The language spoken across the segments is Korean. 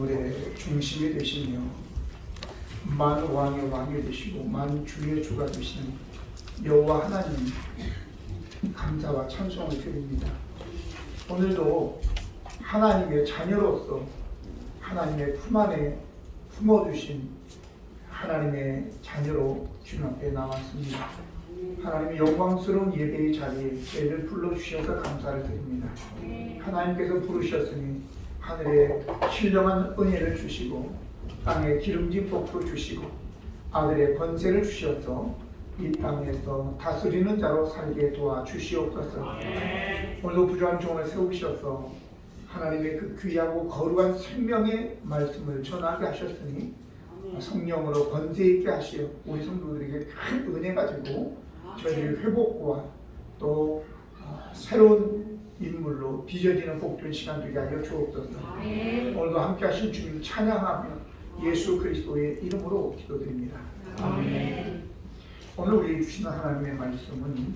만물의 중심이 되시며 만왕의 왕이 되시고 만주의 주가 되시는 여호와 하나님, 감사와 찬송을 드립니다. 오늘도 하나님의 자녀로서 하나님의 품 안에 품어주신 하나님의 자녀로 주님 앞에 나왔습니다. 하나님의 영광스러운 예배의 자리에 저희를 불러주셔서 감사를 드립니다. 하나님께서 부르셨으니 하늘에 신령한 은혜를 주시고 땅에 기름진 복도 주시고 아들의 권세를 주셔서 이 땅에서 다스리는 자로 살게 도와주시옵소서. 오늘도 부족한 종을 세우셔서 하나님의 그 귀하고 거룩한 생명의 말씀을 전하게 하셨으니 성령으로 권세 있게 하시어 우리 성도들에게 큰 은혜가 되고 저희들의 회복과 또 새로운 인물로 빚어지는 복된 시간 되게 하여 주옵소서. 오늘도 함께 하신 주님 찬양하며 예수 그리스도의 이름으로 기도드립니다. 아멘. 오늘 우리 주시는 하나님의 말씀은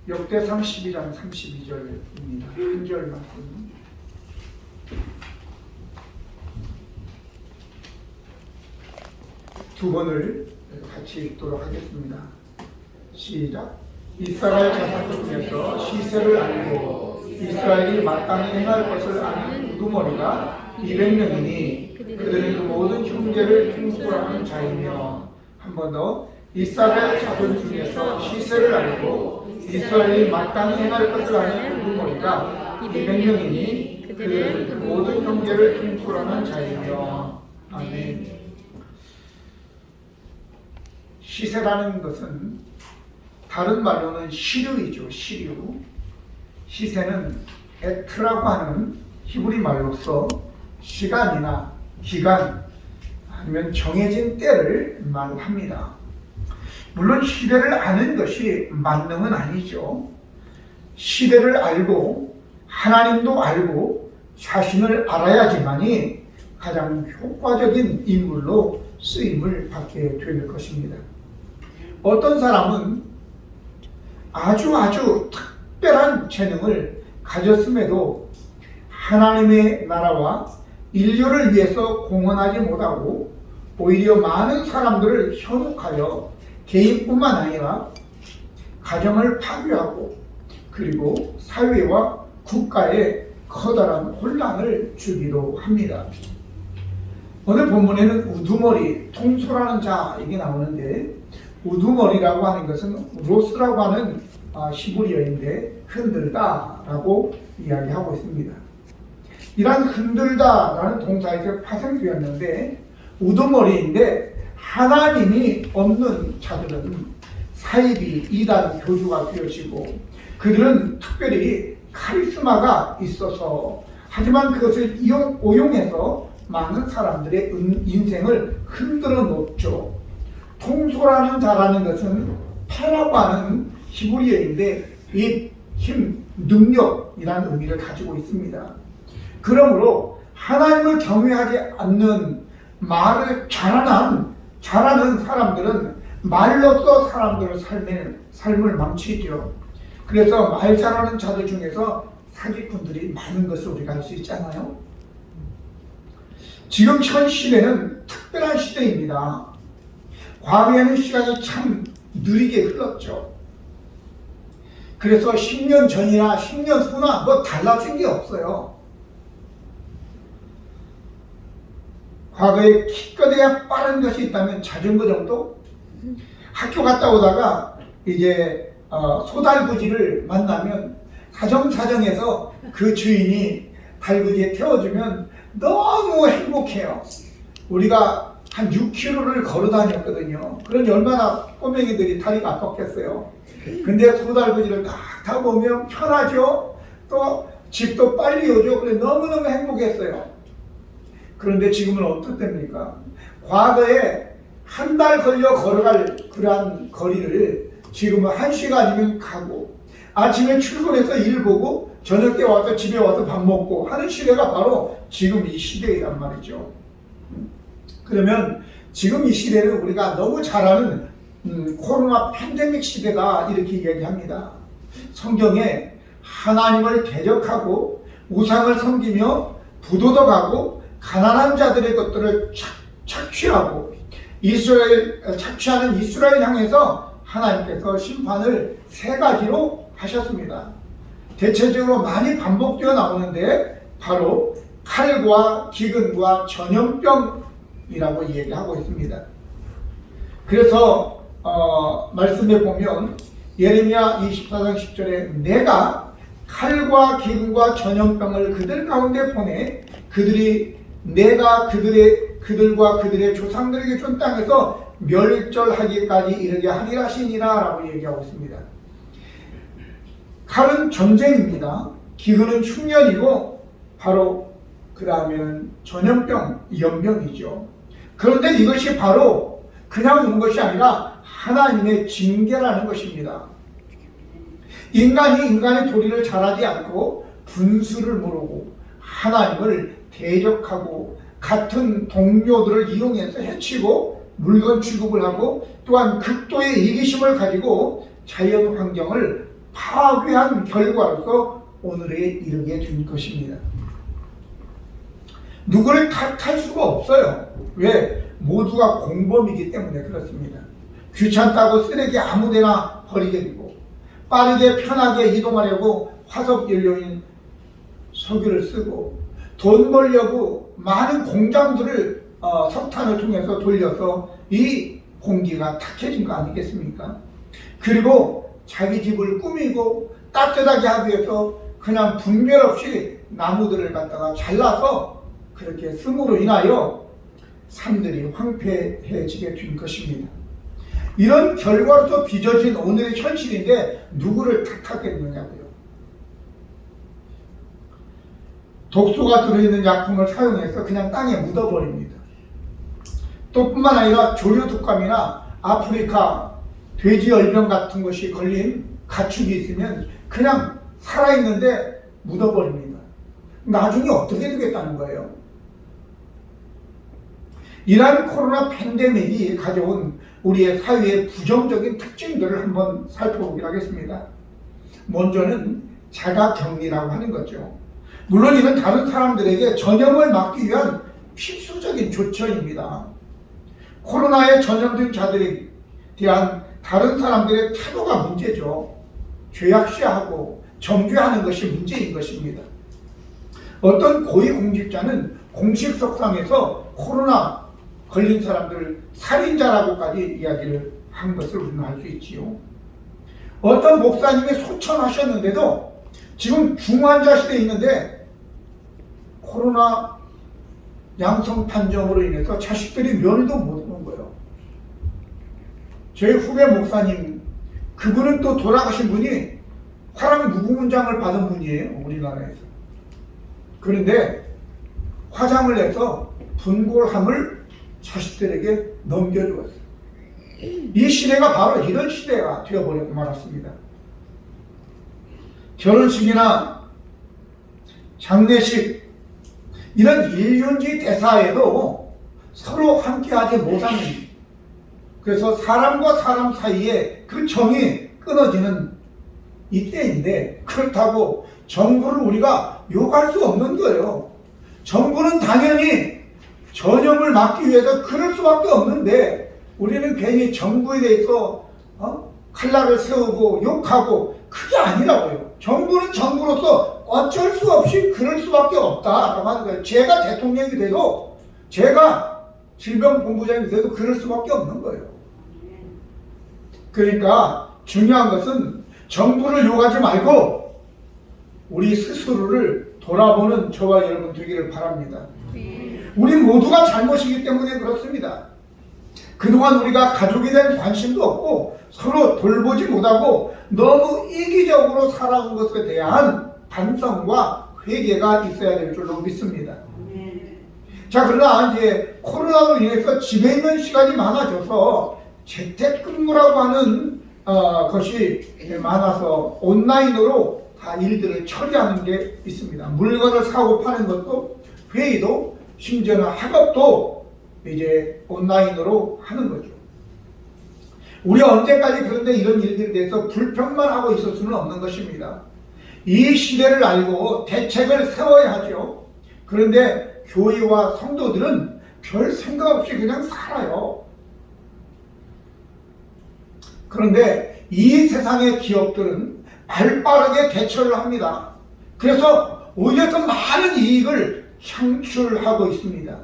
역대상 12장 32절입니다. 한 절 말씀. 두 번을 같이 읽도록 하겠습니다. 시작. 이스라엘 자손 중에서 시세를 알고 이스라엘이 마땅히 행할 것을 아는 우두머리가 200명이니 그들은 그 모든 형제를 통솔하는 자이며, 한 번 더, 이스라엘 자손 중에서 시세를 알고 이스라엘이 마땅히 행할 것을 아는 우두머리가 200명이니 그들은 그 모든 형제를 통솔하는 자이며. 아멘. 시세라는 것은 다른 말로는 시류이죠. 시류. 시세는 에트라고 하는 히브리 말로서 시간이나 기간 아니면 정해진 때를 말합니다. 물론 시대를 아는 것이 만능은 아니죠. 시대를 알고 하나님도 알고 자신을 알아야지만이 가장 효과적인 인물로 쓰임을 받게 될 것입니다. 어떤 사람은 아주 특별한 재능을 가졌음에도 하나님의 나라와 인류를 위해서 공헌하지 못하고 오히려 많은 사람들을 현혹하여 개인뿐만 아니라 가정을 파괴하고 그리고 사회와 국가에 커다란 혼란을 주기도 합니다. 오늘 본문에는 우두머리, 통솔하는 자 이게 나오는데, 우두머리라고 하는 것은 로스라고 하는 히브리어인데 흔들다라고 이야기하고 있습니다. 이런 흔들다라는 동사에서 파생되었는데, 우두머리인데 하나님이 없는 자들은 사이비, 이단 교주가 되어지고 그들은 특별히 카리스마가 있어서, 하지만 그것을 오용해서 많은 사람들의 인생을 흔들어 놓죠. 통솔하는 자라는 것은 패라고 하는 히브리어인데 이 힘, 능력이라는 의미를 가지고 있습니다. 그러므로 하나님을 경외하지 않는 말을 잘하는 사람들은 말로써 사람들의 삶을 망치죠. 그래서 말 잘하는 자들 중에서 사기꾼들이 많은 것을 우리가 알 수 있잖아요. 지금 현 시대는 특별한 시대입니다. 과거에는 시간이 참 느리게 흘렀죠. 그래서 10년 전이나 10년 후나 뭐 달라진 게 없어요. 과거에 기껏해야 빠른 것이 있다면 자전거 정도? 학교 갔다 오다가 이제 소달구지를 만나면 사정사정해서 그 주인이 달구지에 태워주면 너무 행복해요. 우리가 한 6km를 걸어 다녔거든요. 그러니 얼마나 꼬맹이들이 다리가 아팠겠어요. 근데 소달구지를 딱 타보면 편하죠. 또 집도 빨리 오죠. 그래 너무너무 행복했어요. 그런데 지금은 어떻습니까? 과거에 한 달 걸려 걸어갈 그러한 거리를 지금은 1시간이면 가고, 아침에 출근해서 일 보고 저녁 때 와서 집에 와서 밥 먹고 하는 시대가 바로 지금 이 시대이란 말이죠. 그러면 지금 이 시대는 우리가 너무 잘 아는 코로나 팬데믹 시대다 이렇게 이야기합니다. 성경에 하나님을 대적하고 우상을 섬기며 부도덕하고 가난한 자들의 것들을 착취하고 착취하는 이스라엘 향해서 하나님께서 심판을 세 가지로 하셨습니다. 대체적으로 많이 반복되어 나오는데 바로 칼과 기근과 전염병이라고 얘기하고 있습니다. 그래서 말씀에 보면 예레미야 24장 10절에 내가 칼과 기근과 전염병을 그들 가운데 보내 내가 그들과 그들의 조상들에게 준 땅에서 멸절하기까지 이르게 하리라 하시니라 라고 얘기하고 있습니다. 칼은 전쟁입니다. 기근은 흉년이고 바로 그 다음에는 전염병, 연병이죠. 그런데 이것이 바로 그냥 온 것이 아니라 하나님의 징계라는 것입니다. 인간이 인간의 도리를 잘하지 않고 분수를 모르고 하나님을 대적하고 같은 동료들을 이용해서 해치고 물건 취급을 하고 또한 극도의 이기심을 가지고 자연 환경을 파괴한 결과로서 오늘에 이르게 된 것입니다. 누구를 탓할 수가 없어요. 왜? 모두가 공범이기 때문에 그렇습니다. 귀찮다고 쓰레기 아무데나 버리게 되고 빠르게 편하게 이동하려고 화석연료인 석유를 쓰고 돈 벌려고 많은 공장들을 석탄을 통해서 돌려서 이 공기가 탁해진 거 아니겠습니까? 그리고 자기 집을 꾸미고 따뜻하게 하기 위해서 그냥 분별 없이 나무들을 갖다가 잘라서 그렇게 씀으로 인하여 산들이 황폐해지게 된 것입니다. 이런 결과로서 빚어진 오늘의 현실인데 누구를 탓하겠느냐고요. 독소가 들어있는 약품을 사용해서 그냥 땅에 묻어버립니다. 또 뿐만 아니라 조류독감이나 아프리카 돼지열병 같은 것이 걸린 가축이 있으면 그냥 살아있는데 묻어버립니다. 나중에 어떻게 되겠다는 거예요? 이러한 코로나 팬데믹이 가져온 우리의 사회의 부정적인 특징들을 한번 살펴보기로 하겠습니다. 먼저는 자가격리라고 하는 거죠. 물론 이는 다른 사람들에게 전염을 막기 위한 필수적인 조처입니다. 코로나에 전염된 자들에 대한 다른 사람들의 태도가 문제죠. 죄악시하고 정죄하는 것이 문제인 것입니다. 어떤 고위공직자는 공식석상에서 코로나 걸린 사람들을 살인자라고까지 이야기를 한 것을 우리는 알 수 있지요. 어떤 목사님이 소천하셨는데도 지금 중환자실에 있는데 코로나 양성 판정으로 인해서 자식들이 면회도 못 온 거예요. 제 후배 목사님, 그분은 또 돌아가신 분이 화랑 무궁문장을 받은 분이에요, 우리나라에서. 그런데 화장을 해서 분골함을 자식들에게 넘겨주었어요. 이 시대가 바로 이런 시대가 되어버리고 말았습니다. 결혼식이나 장례식, 이런 일륜지 대사에도 서로 함께하지 못하는, 그래서 사람과 사람 사이에 그 정이 끊어지는 이때인데, 그렇다고 정부를 우리가 욕할 수 없는 거예요. 정부는 당연히 전염을 막기 위해서 그럴 수밖에 없는데, 우리는 괜히 정부에 대해서 칼날을 세우고 욕하고, 그게 아니라고요. 정부는 정부로서 어쩔 수 없이 그럴 수밖에 없다라고 하는 거예요. 제가 대통령이 돼도, 제가 질병본부장이 돼도 그럴 수밖에 없는 거예요. 그러니까 중요한 것은 정부를 욕하지 말고 우리 스스로를 돌아보는 저와 여러분 되기를 바랍니다. 우리 모두가 잘못이기 때문에 그렇습니다. 그동안 우리가 가족에 대한 관심도 없고 서로 돌보지 못하고 너무 이기적으로 살아온 것에 대한 반성과 회개가 있어야 될 줄로 믿습니다. 자, 그러나 이제 코로나로 인해서 집에 있는 시간이 많아져서 재택근무라고 하는 것이 많아서 온라인으로 다 일들을 처리하는 게 있습니다. 물건을 사고 파는 것도, 회의도, 심지어는 학업도 이제 온라인으로 하는 거죠. 우리 언제까지 그런데 이런 일들에 대해서 불평만 하고 있을 수는 없는 것입니다. 이 시대를 알고 대책을 세워야 하죠. 그런데 교회와 성도들은 별 생각 없이 그냥 살아요. 그런데 이 세상의 기업들은 발빠르게 대처를 합니다. 그래서 오히려 더 많은 이익을 창출하고 있습니다.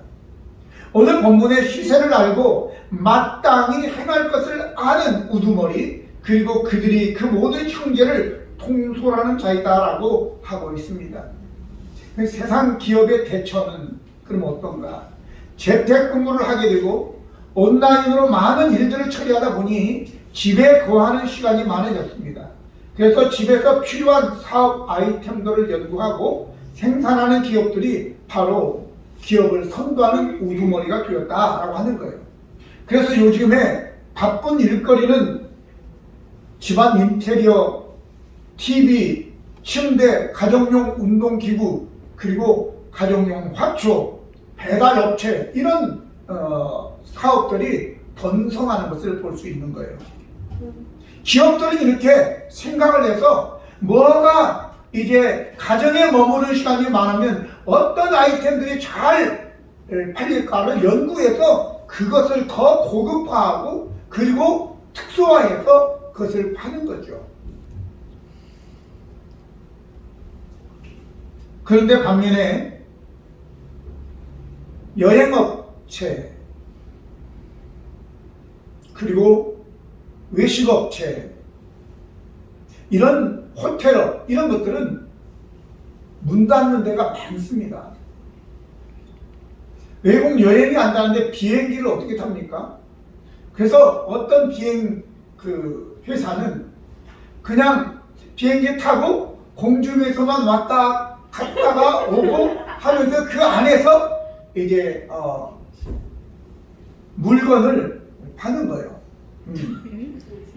오늘 본문의 시세를 알고 마땅히 행할 것을 아는 우두머리, 그리고 그들이 그 모든 형제를 통솔하는 자이다라고 하고 있습니다. 세상 기업의 대처는 그럼 어떤가? 재택근무를 하게 되고 온라인으로 많은 일들을 처리하다 보니 집에 거하는 시간이 많아졌습니다. 그래서 집에서 필요한 사업 아이템들을 연구하고 생산하는 기업들이 바로 기업을 선도하는 우두머리가 되었다라고 하는 거예요. 그래서 요즘에 바쁜 일거리는 집안 인테리어, TV, 침대, 가정용 운동기구, 그리고 가정용 화초, 배달업체, 이런 사업들이 번성하는 것을 볼 수 있는 거예요. 기업들이 이렇게 생각을 해서 뭐가 이제 가정에 머무는 시간이 많으면 어떤 아이템들이 잘 팔릴까를 연구해서 그것을 더 고급화하고 그리고 특수화해서 그것을 파는 거죠. 그런데 반면에 여행업체, 그리고 외식업체, 이런 호텔업, 이런 것들은 문 닫는 데가 많습니다. 외국 여행이 안 가는데 비행기를 어떻게 탑니까? 그래서 어떤 비행 회사는 그냥 비행기 타고 공중에서만 왔다 갔다가 오고 하면서 그 안에서 이제 물건을 파는 거예요.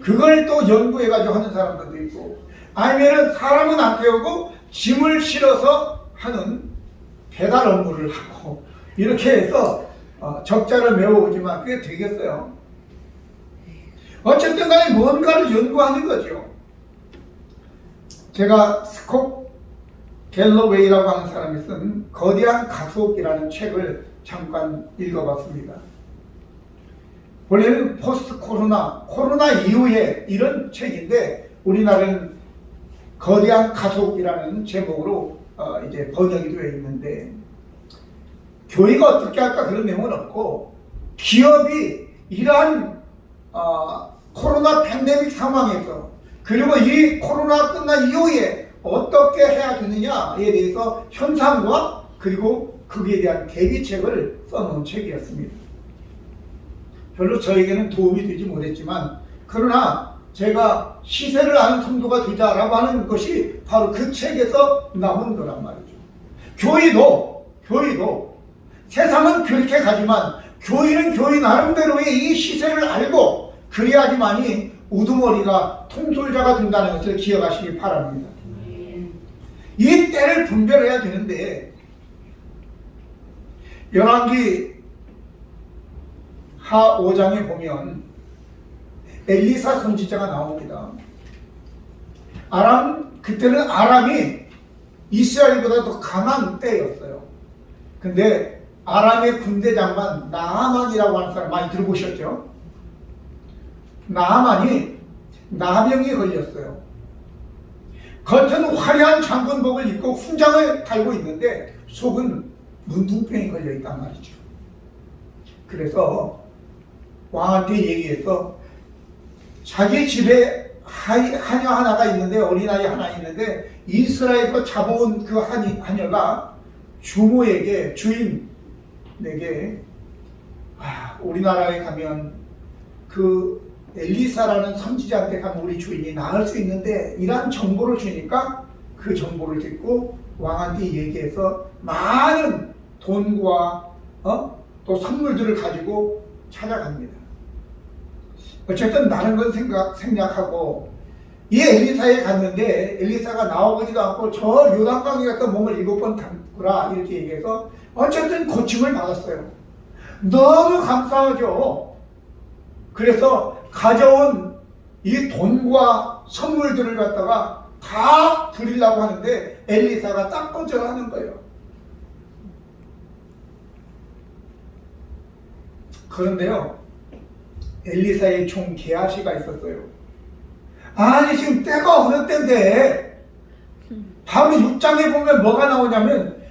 그걸 또 연구해가지고 하는 사람들도 있고, 아니면은 사람은 안 태우고 짐을 실어서 하는 배달 업무를 하고, 이렇게 해서 적자를 메워오지만 그게 되겠어요? 어쨌든 간에 뭔가를 연구하는 거죠. 제가 스콧 갤러웨이라고 하는 사람이 쓴 거대한 가속이라는 책을 잠깐 읽어봤습니다. 원래는 포스트 코로나 이후에 이런 책인데 우리나라는 거대한 가속이라는 제목으로 이제 번역이 되어 있는데, 교회가 어떻게 할까 그런 내용은 없고, 기업이 이러한 코로나 팬데믹 상황에서 그리고 이 코로나 끝난 이후에 어떻게 해야 되느냐에 대해서 현상과 그리고 거기에 대한 대비책을 써놓은 책이었습니다. 별로 저에게는 도움이 되지 못했지만, 그러나 제가 시세를 아는 성도가 되자라고 하는 것이 바로 그 책에서 나온 거란 말이죠. 교회도 세상은 그렇게 가지만 교회는 교회 나름대로의 이 시세를 알고 그래야지만이 우두머리가 통솔자가 된다는 것을 기억하시기 바랍니다. 이 때를 분별해야 되는데, 열왕기 하 5장에 보면 엘리사 선지자가 나옵니다. 그때는 아람이 이스라엘보다 더 강한 때였어요. 근데 아람의 군대 장관 나하만이라고 하는 사람 많이 들어보셨죠? 나하만이 나병에 걸렸어요. 겉은 화려한 장군복을 입고 훈장을 달고 있는데 속은 문둥병에 걸려 있단 말이죠. 그래서 왕한테 얘기해서 자기 집에 하녀 하나가 있는데, 어린아이 하나 있는데, 이스라엘에서 잡아온 그 하녀가 주모에게, 주인에게 우리나라에 가면 그 엘리사라는 선지자한테 가면 우리 주인이 나을 수 있는데, 이런 정보를 주니까 그 정보를 듣고 왕한테 얘기해서 많은 돈과 또 선물들을 가지고 찾아갑니다. 어쨌든 다른 건 생략하고 이 엘리사에 갔는데 엘리사가 나오지도 않고 저 요단강에 가서 몸을 7번 담그라 이렇게 얘기해서 어쨌든 고침을 받았어요. 너무 감사하죠. 그래서 가져온 이 돈과 선물들을 갖다가 다 부리려고 하는데 엘리사가 딱 거절하는 거예요. 그런데요, 엘리사의 종 게하시가 있었어요. 아니 지금 때가 어느 때인데, 바로 6장에 보면 뭐가 나오냐면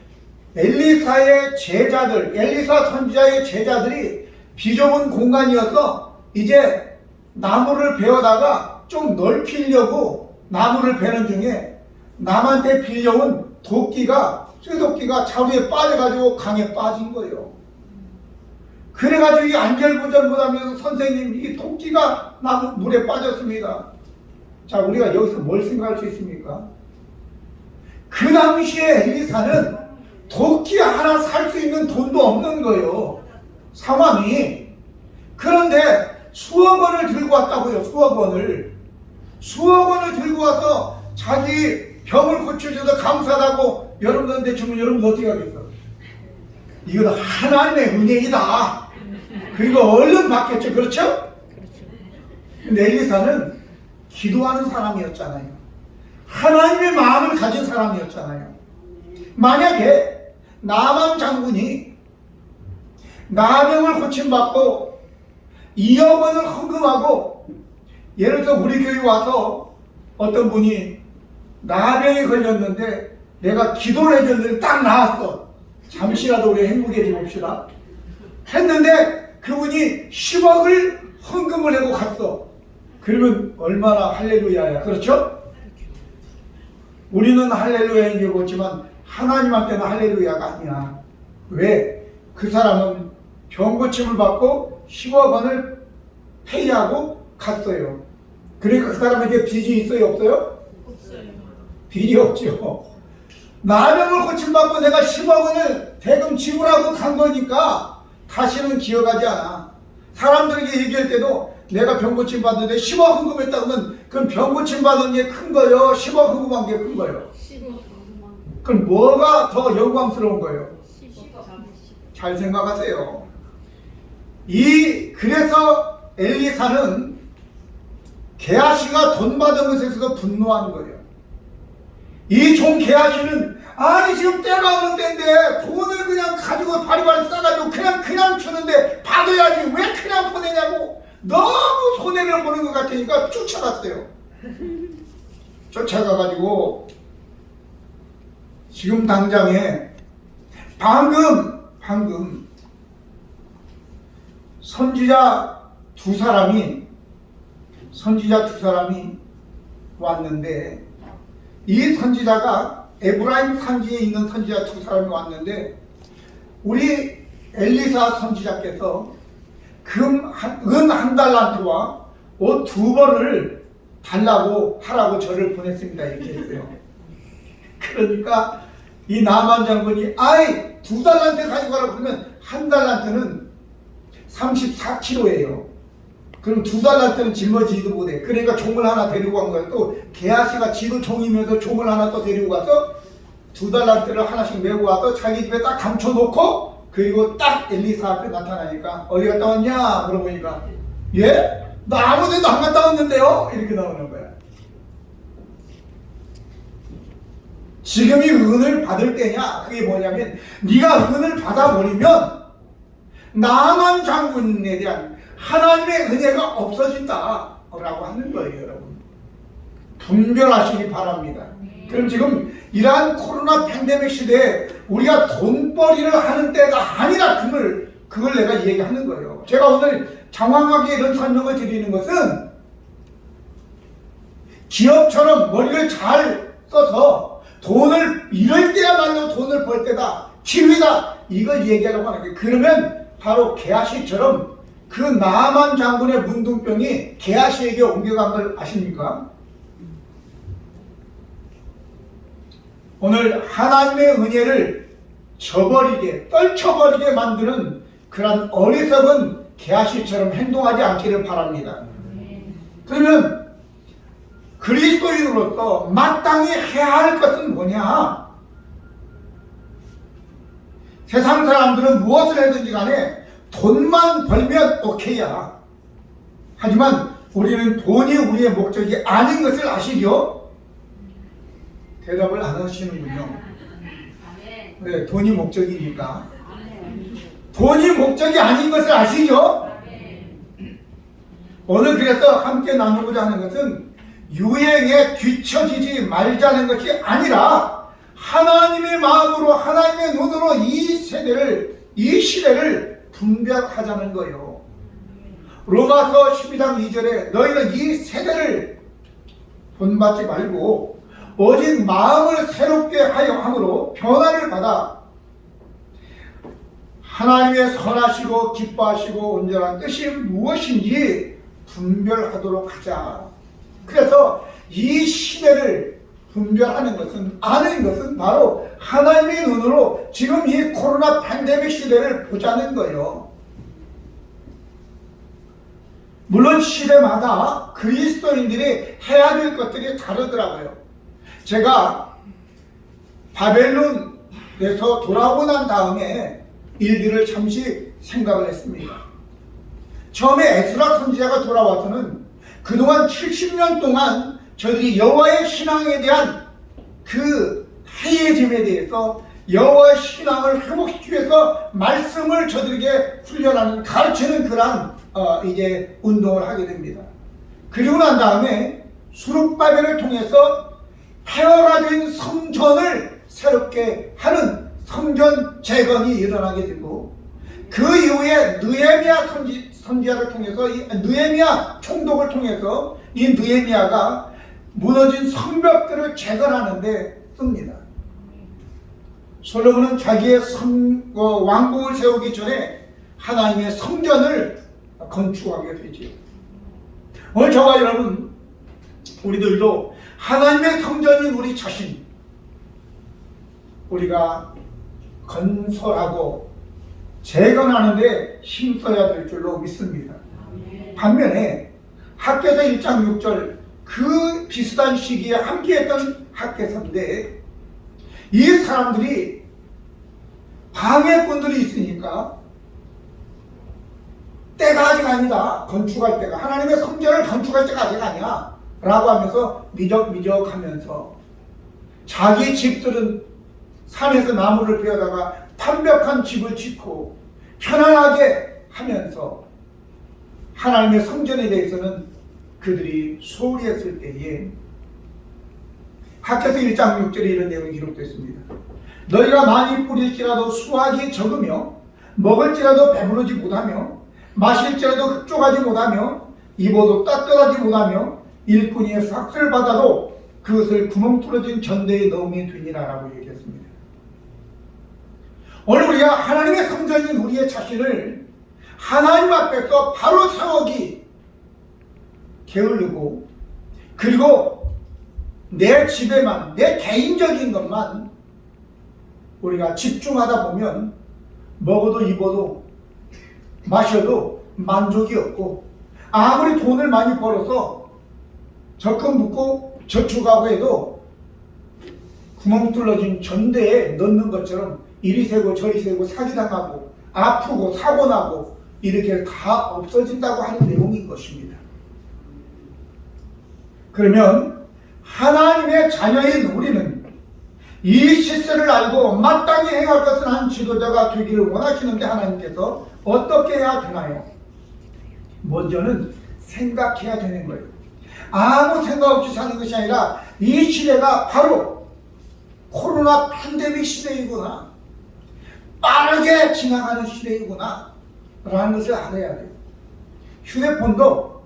엘리사의 제자들, 엘리사 선지자의 제자들이 비좁은 공간이어서 이제 나무를 베어다가 좀 넓히려고 나무를 베는 중에 남한테 빌려온 도끼가, 쇠도끼가 자루에 빠져가지고 강에 빠진 거예요. 그래가지고 이 안절부절 못하면서 선생님, 이 도끼가 나무 물에 빠졌습니다. 자, 우리가 여기서 뭘 생각할 수 있습니까? 그 당시에 엘리사는 도끼 하나 살 수 있는 돈도 없는 거예요, 상황이. 그런데 수억 원을 들고 왔다고요. 수억 원을 들고 와서 자기 병을 고쳐줘서 감사하다고 여러분들한테 주면 여러분 어떻게 하겠어? 이건 하나님의 은혜이다. 그리고 얼른 받겠죠. 그렇죠? 근데 엘리사는 기도하는 사람이었잖아요. 하나님의 마음을 가진 사람이었잖아요. 만약에 나만 장군이 나병을 고침받고 2억 원을 헌금하고, 예를 들어 우리 교회 와서 어떤 분이 나병이 걸렸는데 내가 기도를 해줬는데 딱 나았어. 잠시라도 우리 행복해져 봅시다 했는데 그분이 10억을 헌금을 하고 갔어. 그러면 얼마나 할렐루야야. 그렇죠? 우리는 할렐루야인 줄 보지만 하나님한테는 할렐루야가 아니야. 왜? 그 사람은 병고침을 받고 10억 원을 페이하고 갔어요. 그러니까 그 사람에게 빚이 있어요, 없어요? 없어요. 빚이 없죠. 나병을 고침받고 내가 10억 원을 대금 지불하고 간 거니까 다시는 기억하지 않아. 사람들에게 얘기할 때도 내가 병고침 받는데 10억 헌금했다 그러면 그럼 병고침 받은 게 큰 거예요? 10억 헌금한 게 큰 거예요? 10억. 그럼 뭐가 더 영광스러운 거예요? 10억. 잘 생각하세요. 그래서 엘리사는 게하시가 돈 받은 것에 있어서 분노한 거예요. 이 종 게하시는, 아니 지금 때가 어느 때인데 돈을 그냥 가지고 바리바리 싸가지고 그냥 주는데 받아야지 왜 그냥 보내냐고 너무 손해를 보는 것 같으니까 쫓아갔어요. 쫓아가가지고 지금 당장에 방금 선지자 두 사람이 왔는데, 이 선지자가 에브라임 산지에 있는 선지자 두 사람이 왔는데, 우리 엘리사 선지자께서 은 한 달란트와 옷 2벌을 달라고 하라고 저를 보냈습니다. 이렇게 했어요. 그러니까 이 나만 장군이 2달란트 가지고 가라고 그러면 한 달란트는 34kg예요. 그럼 2달란트는 짊어지지도 못해. 그러니까 종을 하나 데리고 간 거예요. 또 게하시가 지도 종이면서 종을 하나 또 데리고 가서 2달란트를 하나씩 메고 와서 자기 집에 딱 감춰놓고, 그리고 딱 엘리사 앞에 나타나니까 어디 갔다 왔냐 물어보니까 예? 나 아무 데도 안 갔다 왔는데요? 이렇게 나오는 거야. 지금이 은을 받을 때냐? 그게 뭐냐면 네가 은을 받아버리면 나만 장군에 대한 하나님의 은혜가 없어진다 라고 하는 거예요. 여러분 분별하시기 바랍니다. 그럼 지금 이러한 코로나 팬데믹 시대에 우리가 돈벌이를 하는 때가 아니라 그걸 내가 얘기하는 거예요. 제가 오늘 장황하게 이런 설명을 드리는 것은 기업처럼 머리를 잘 써서 돈을 이럴 때야말로 돈을 벌 때다, 기회다, 이걸 얘기하려고 하는 거예요. 그러면 바로 게하시처럼 그 나만 장군의 문둥병이 게하시에게 옮겨간 걸 아십니까? 오늘 하나님의 은혜를 저버리게, 떨쳐버리게 만드는 그런 어리석은 게하시처럼 행동하지 않기를 바랍니다. 그러면 그리스도인으로서 마땅히 해야 할 것은 뭐냐? 세상 사람들은 무엇을 하든지 간에 돈만 벌면 오케이야. 하지만 우리는 돈이 우리의 목적이 아닌 것을 아시죠? 대답을 안 하시는군요. 네, 돈이 목적이니까. 돈이 목적이 아닌 것을 아시죠? 오늘 그래서 함께 나누고자 하는 것은 유행에 뒤처지지 말자는 것이 아니라 하나님의 마음으로 하나님의 눈으로 이 시대를 분별하자는 거예요. 로마서 12장 2절에 너희는 이 세대를 본받지 말고 오직 마음을 새롭게 하여 함으로 변화를 받아 하나님의 선하시고 기뻐하시고 온전한 뜻이 무엇인지 분별하도록 하자. 그래서 이 시대를 분별하는 것은, 아는 것은 바로 하나님의 눈으로 지금 이 코로나 팬데믹 시대를 보자는 거예요. 물론 시대마다 그리스도인들이 해야 될 것들이 다르더라고요. 제가 바벨론에서 돌아오고 난 다음에 일들을 잠시 생각을 했습니다. 처음에 에스라 선지자가 돌아와서는 그동안 70년 동안 저들이 여호와의 신앙에 대한 그 해이해짐에 대해서 여호와의 신앙을 회복시키기 위해서 말씀을 저들에게 훈련하는, 가르치는 그런 이제 운동을 하게 됩니다. 그리고 난 다음에 수룹바벨을 통해서 폐허가 된 성전을 새롭게 하는 성전 재건이 일어나게 되고, 그 이후에 느헤미야 선지자를 통해서, 느헤미야 총독을 통해서 이 느헤미야가 무너진 성벽들을 재건하는데 씁니다. 솔로몬은 자기의 왕국을 세우기 전에 하나님의 성전을 건축하게 되죠. 오늘 저와 여러분, 우리들도 하나님의 성전인 우리 자신, 우리가 건설하고 재건하는 데 힘써야 될 줄로 믿습니다. 반면에 학개서 1장 6절, 그 비슷한 시기에 함께했던 학개서인데 이 사람들이 방해꾼들이 있으니까 때가 아직 아니다, 건축할 때가, 하나님의 성전을 건축할 때가 아직 아니야 라고 하면서 미적미적 하면서 자기 집들은 산에서 나무를 베어다가 완벽한 집을 짓고 편안하게 하면서 하나님의 성전에 대해서는 그들이 소홀히 했을 때에 학개서 1장 6절에 이런 내용이 기록되어 있습니다. 너희가 많이 뿌릴지라도 수확이 적으며 먹을지라도 배부르지 못하며 마실지라도 흡족하지 못하며 입어도 따뜻하지 못하며 일꾼이 삭슬 받아도 그것을 구멍 뚫어진 전대에 넣음이 되니라 라고 얘기했습니다. 오늘 우리가 하나님의 성전인 우리의 자신을 하나님 앞에서 바로 세우기 게으르고, 그리고 내 집에만, 내 개인적인 것만 우리가 집중하다 보면 먹어도 입어도 마셔도 만족이 없고, 아무리 돈을 많이 벌어서 적금 붓고 저축하고 해도 구멍 뚫어진 전대에 넣는 것처럼 이리 새고 저리 새고 사기당하고 아프고 사고나고 이렇게 다 없어진다고 하는 내용인 것입니다. 그러면 하나님의 자녀인 우리는 이 실세를 알고 마땅히 해야 할 것을 한 지도자가 되기를 원하시는데 하나님께서 어떻게 해야 되나요? 먼저는 생각해야 되는 거예요. 아무 생각 없이 사는 것이 아니라 이 시대가 바로 코로나 팬데믹 시대이구나, 빠르게 지나가는 시대이구나 라는 것을 알아야 돼요. 휴대폰도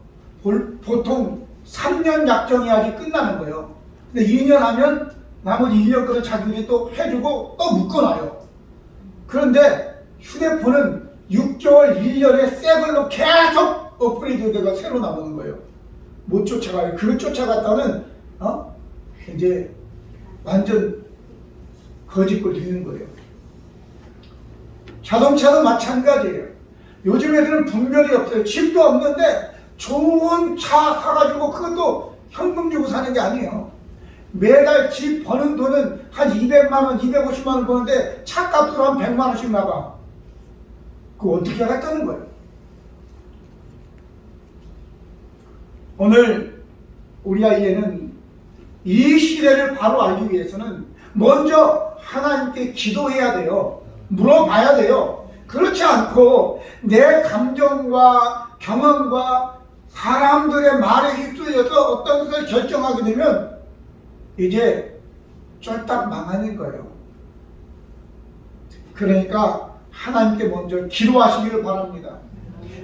보통 3년 약정해야지 끝나는 거예요. 근데 2년 하면 나머지 1년 거를 자기들이 또 해주고 또 묶어놔요. 그런데 휴대폰은 6개월, 1년에 새 걸로 계속 업그레이드가 새로 나오는 거예요. 못 쫓아가요. 그걸 쫓아갔다는 이제 완전 거짓골 되는 거예요. 자동차도 마찬가지예요. 요즘 애들은 분별이 없어요. 집도 없는데 좋은 차 사가지고 그것도 현금 주고 사는 게 아니에요. 매달 집 버는 돈은 한 200만원, 250만원 버는데 차값으로 한 100만원씩 나가. 그거 어떻게 하겠다는 거예요? 오늘 우리 아이에는 이 시대를 바로 알기 위해서는 먼저 하나님께 기도해야 돼요. 물어봐야 돼요. 그렇지 않고 내 감정과 경험과 사람들의 말에 휩쓸려서 어떤 것을 결정하게 되면 이제 쫄딱 망하는 거예요. 그러니까 하나님께 먼저 기도하시기를 바랍니다.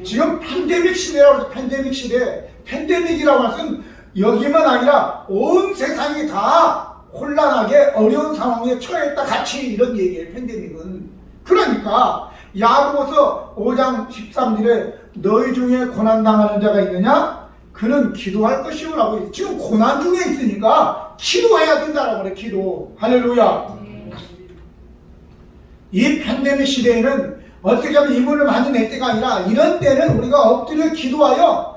지금 팬데믹 시대라고 해서 팬데믹 시대, 팬데믹이라고 해서 여기만 아니라 온 세상이 다 혼란하게 어려운 상황에 처했다 같이 이런 얘기예요. 팬데믹은. 그러니까 야고보서 5장 13절에 너희 중에 고난당하는 자가 있느냐? 그는 기도할 것이오라고 했어요. 지금 고난 중에 있으니까 기도해야 된다라고 그래. 기도. 할렐루야. 이 팬데믹 시대에는 어떻게 하면 이문을 많이 낼 때가 아니라 이런 때는 우리가 엎드려 기도하여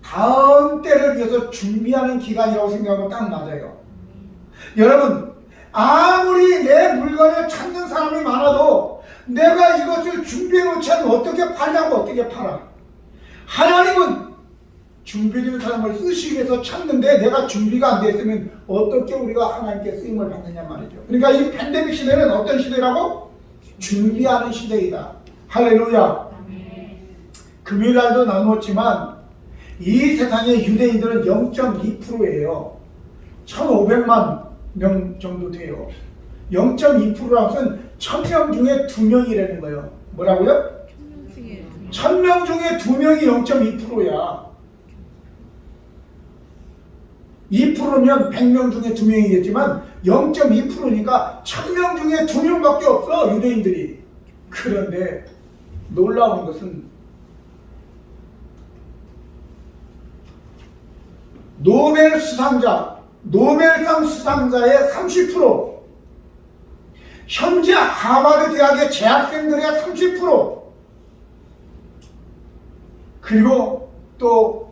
다음 때를 위해서 준비하는 기간이라고 생각하면 딱 맞아요. 여러분, 아무리 내 물건을 찾는 사람이 많아도 내가 이것을 준비해 놓지 않으면 어떻게 팔냐고. 어떻게 팔아. 하나님은 준비된 사람을 쓰시기 위해서 찾는데 내가 준비가 안 됐으면 어떻게 우리가 하나님께 쓰임을 받느냐 말이죠. 그러니까 이 팬데믹 시대는 어떤 시대라고? 준비하는 시대이다. 할렐루야. 금요일 날도 나누었지만 이 세상의 유대인들은 0.2%예요. 1500만 명 정도 돼요. 0.2%라는 것은 1000명 중에 2명이라는 거예요. 뭐라고요? 1000명 중에 2명이 0.2%야. 2%면 100명 중에 2명이겠지만 0.2%니까 1000명 중에 2명밖에 없어, 유대인들이. 그런데 놀라운 것은 노벨상 수상자의 30%, 현재 하버드 대학의 재학생들의 30%, 그리고 또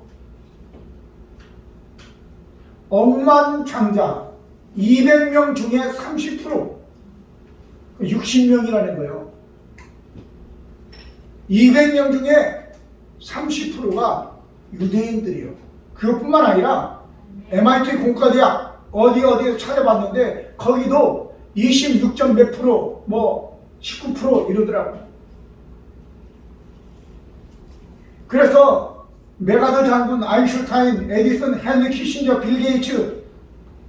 억만장자 200명 중에 30%, 60명이라는 거예요. 200명 중에 30%가 유대인들이에요. 그것뿐만 아니라 MIT 공과대학 어디에 찾아봤는데 거기도 26점 몇 프로, 뭐 19% 이러더라고요. 그래서 메가더 장군, 아인슈타인, 에디슨, 헨리 키신저, 빌 게이츠,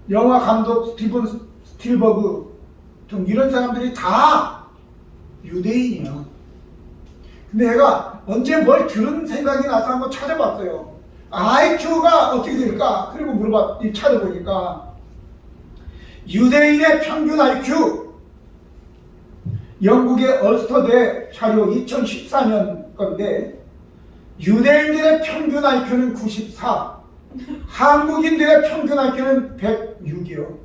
영화 감독 스티븐 스필버그 등 이런 사람들이 다 유대인이야. 근데 내가 언제 뭘 들은 생각이 나서 한번 찾아봤어요. IQ가 어떻게 될까? 그리고 찾아보니까 유대인의 평균 IQ, 영국의 얼스터대 자료 2014년 건데 유대인들의 평균 IQ는 94, 한국인들의 평균 IQ는 106이요.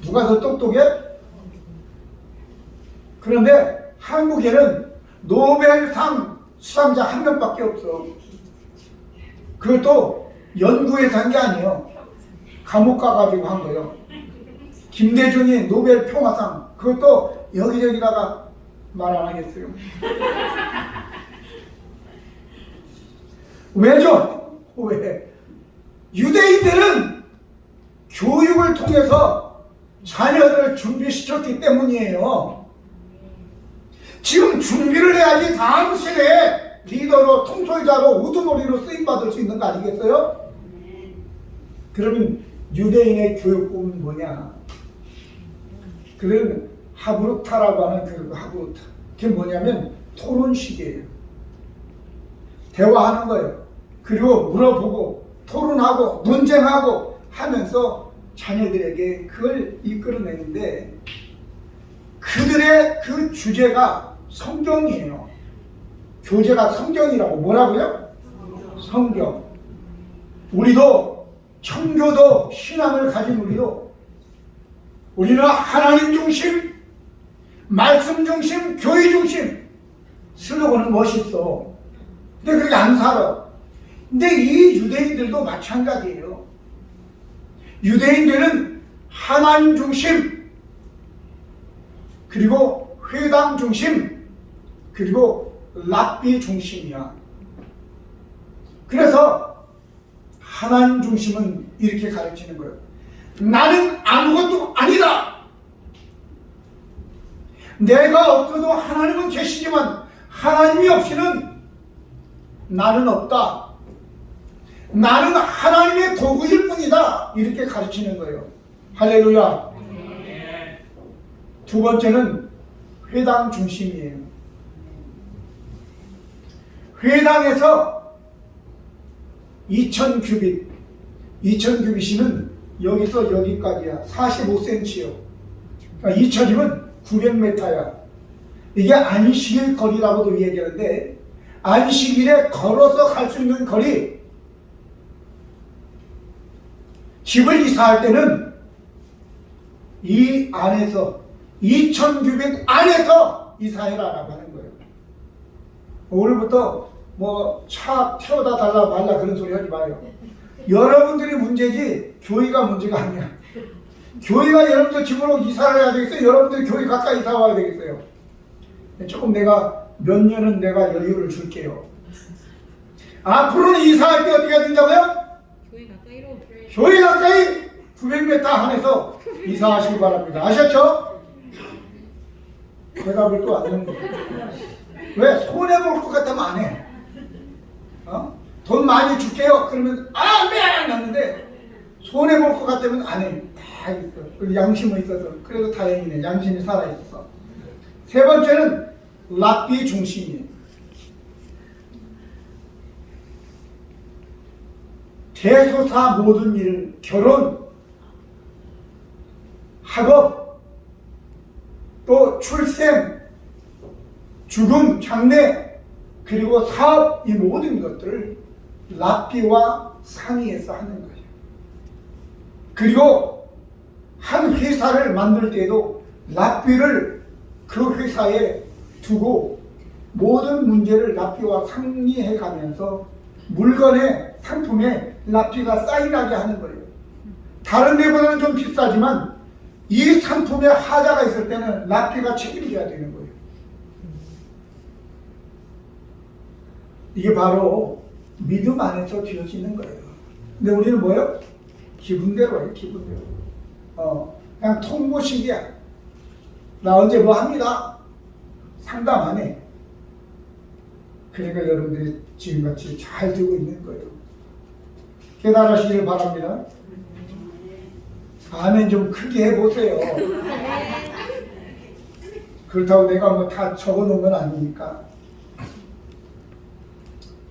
누가 더 똑똑해? 그런데 한국에는 노벨상 수상자 한 명밖에 없어. 그것도 연구해서 한 게 아니에요. 감옥 가가지고 한 거예요. 김대중이 노벨 평화상, 그것도 여기저기다가 말 안 하겠어요. 왜죠? 왜? 유대인들은 교육을 통해서 자녀들을 준비시켰기 때문이에요. 지금 준비를 해야지 다음 세대에 리더로, 통솔자로, 우두머리로 쓰임받을 수 있는 거 아니겠어요? 그러면 유대인의 교육법은 뭐냐? 그러면 하브루타라고 하는 그 하브루타. 그게 뭐냐면 토론식이에요. 대화하는 거예요. 그리고 물어보고 토론하고 논쟁하고 하면서 자녀들에게 그걸 이끌어내는데 그들의 그 주제가 성경이에요. 교재가 성경이라고. 뭐라고요? 성경. 우리도 청교도 신앙을 가진 우리는 하나님 중심, 말씀 중심, 교회 중심. 슬로건은 멋있어. 근데 그렇게 안 살아. 근데 이 유대인들도 마찬가지예요. 유대인들은 하나님 중심, 그리고 회당 중심, 그리고 랍비 중심이야. 그래서 하나님 중심은 이렇게 가르치는 거예요. 나는 아무것도 아니다. 내가 없어도 하나님은 계시지만 하나님이 없이는 나는 없다. 나는 하나님의 도구일 뿐이다. 이렇게 가르치는 거예요. 할렐루야. 두 번째는 회당 중심이에요. 회당에서 2000규빗, 2000규빗이면 여기서 여기까지야. 45cm요. 그러니까 2000이면 900m야. 이게 안식일 거리라고도 얘기하는데, 안식일에 걸어서 갈 수 있는 거리, 집을 이사할 때는 이 안에서 2000규빗 안에서 이사해라라고 하는 거예요. 오늘부터 뭐 차 태워다 달라 말라 그런 소리 하지 마요. 여러분들이 문제지 교회가 문제가 아니야. 교회가 여러분들 집으로 이사를 해야 되겠어요? 여러분들이 교회 가까이 이사 와야 되겠어요? 조금 내가 몇 년은 내가 여유를 줄게요. 앞으로는 이사할 때 어떻게 해야 된다고요? 교회 가까이 900m 안에서 이사하시기 바랍니다. 아셨죠? 대답을 또 안 하는 거예요. 왜? 손해볼 것 같으면 안 해. 돈 많이 줄게요. 그러면 네! 하는데 손해볼 것 같으면 안 해. 다 있어. 그리고 양심은 있어서. 그래도 다행이네. 양심이 살아있어서. 세 번째는 랍비 중심이에요. 대소사 모든 일, 결혼, 학업, 또 출생, 죽음, 장래, 그리고 사업, 이 모든 것들을 랍비와 상의해서 하는 거예요. 그리고 한 회사를 만들 때도 랍비를 그 회사에 두고 모든 문제를 랍비와 상의해 가면서 물건에, 상품에 랍비가 사인하게 하는 거예요. 다른 데보다는 좀 비싸지만 이 상품에 하자가 있을 때는 랍비가 책임져야 되는 거예요. 이게 바로 믿음 안에서 되어지는 거예요. 근데 우리는 뭐예요? 기분대로 해요. 기분대로. 그냥 통보식이야. 나 언제 뭐 합니다. 상담 안 해. 그러니까 여러분들이 지금같이 잘 되고 있는 거예요. 깨달으시길 바랍니다. 아멘 좀 크게 해보세요. 그렇다고 내가 뭐 다 적어놓은 건 아니니까.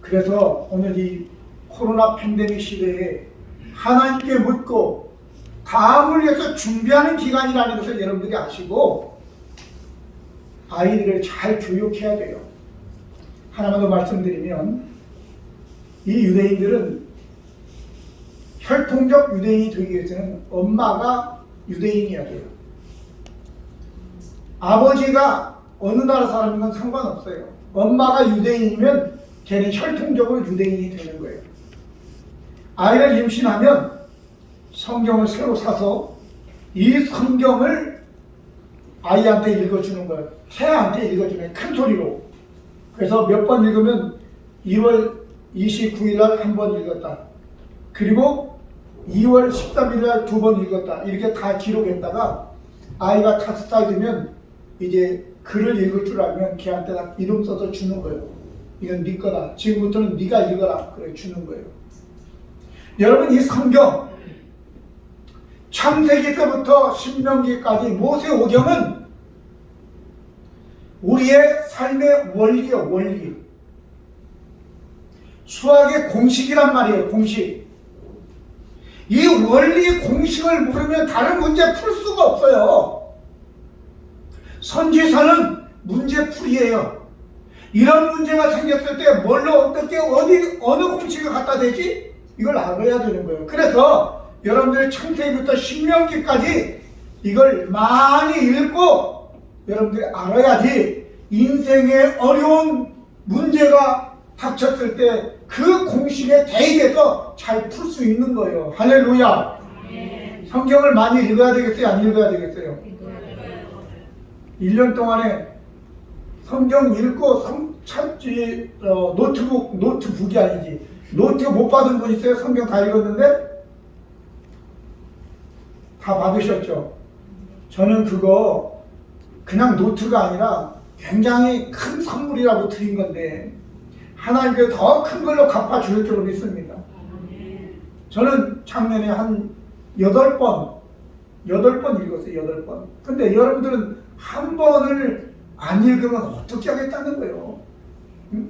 그래서 오늘 이 코로나 팬데믹 시대에 하나님께 묻고 다음을 위해서 준비하는 기간이라는 것을 여러분들이 아시고 아이들을 잘 교육해야 돼요. 하나만 더 말씀드리면 이 유대인들은 혈통적 유대인이 되기 위해서는 엄마가 유대인이어야 돼요. 아버지가 어느 나라 사람인 건 상관없어요. 엄마가 유대인이면 걔는 혈통적으로 유대인이 되는 거예요. 아이를 임신하면 성경을 새로 사서 이 성경을 아이한테 읽어주는 거예요. 태아한테 읽어주는 큰 소리로. 그래서 몇 번 읽으면 2월 29일 날 한 번 읽었다. 그리고 2월 13일 날 2번 읽었다. 이렇게 다 기록했다가 아이가 5살 되면 이제 글을 읽을 줄 알면 걔한테 이름 써서 주는 거예요. 이건 네 거다. 지금부터는 네가 읽어라. 그래 주는 거예요. 여러분 이 성경 창세기서부터 신명기까지 모세오경은 우리의 삶의 원리요. 원리. 수학의 공식이란 말이에요. 공식. 이 원리 공식을 모르면 다른 문제 풀 수가 없어요. 선지서는 문제풀이에요. 이런 문제가 생겼을 때 뭘로 어떻게 어느 공식을 갖다 대지? 이걸 알아야 되는 거예요. 그래서 여러분들 창세기부터 신명기까지 이걸 많이 읽고 여러분들이 알아야지 인생의 어려운 문제가 닥쳤을 때 그 공식에 대입해서 잘 풀 수 있는 거예요. 할렐루야. 성경을 많이 읽어야 되겠어요? 안 읽어야 되겠어요? 1년 동안에 성경 읽고 노트북이 아니지 노트 못 받은 분 있어요? 성경 다 읽었는데? 다 받으셨죠? 저는 그거 그냥 노트가 아니라 굉장히 큰 선물이라고 드린 건데 하나님께 더 큰 걸로 갚아줄 줄로 믿습니다. 저는 작년에 한 8번 읽었어요. 8번. 근데 여러분들은 한 번을 안 읽으면 어떻게 하겠다는 거예요? 응?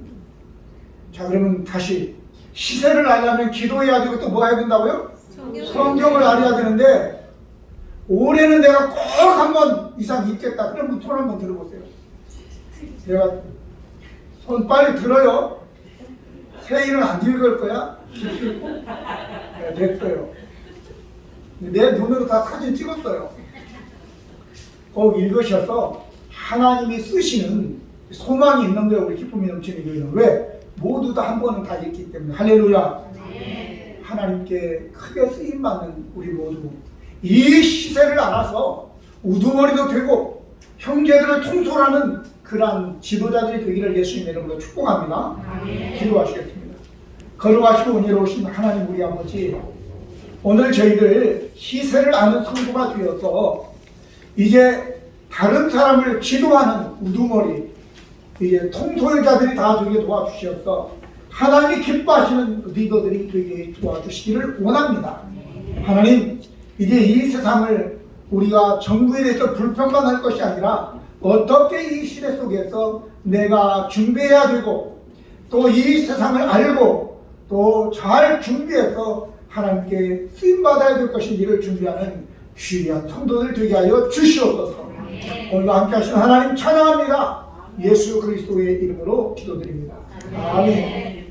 자, 그러면 다시 시세를 알려면 기도해야 되고 또 뭐 해야 된다고요? 성경을 알아야 되는데 올해는 내가 꼭 한 번 이상 읽겠다. 그럼 손 한번 들어보세요. 내가 손 빨리 들어요. 새해는 안 읽을 거야? 네, 됐어요. 내 눈으로 다 사진 찍었어요. 꼭 읽으셔서 하나님이 쓰시는 소망이 있는 거예요. 우리 기쁨이 넘치는 교회는. 왜? 모두 다 한 번은 다 읽기 때문에. 할렐루야. 네. 하나님께 크게 쓰임받는 우리 모두 이 시세를 알아서 우두머리도 되고 형제들을 통솔하는 그러한 지도자들이 되기를 예수님 이름으로 축복합니다. 네. 기도하시겠습니다. 거룩하시고 은혜로우신 하나님 우리 아버지, 오늘 저희들 시세를 아는 성도가 되어서 이제 다른 사람을 지도하는 우두머리, 이제 통솔자들이 다 되게 도와주셔서 하나님이 기뻐하시는 리더들이 되게 도와주시기를 원합니다. 하나님, 이제 이 세상을 우리가 정부에 대해서 불평만 할 것이 아니라 어떻게 이 시대 속에서 내가 준비해야 되고 또 이 세상을 알고 또 잘 준비해서 하나님께 쓰임받아야 될 것인지를 준비하는 귀한 성도들 되게 하여 주시옵소서. 오늘도 함께 하시는 하나님 찬양합니다. 예수 그리스도의 이름으로 기도드립니다. 아멘.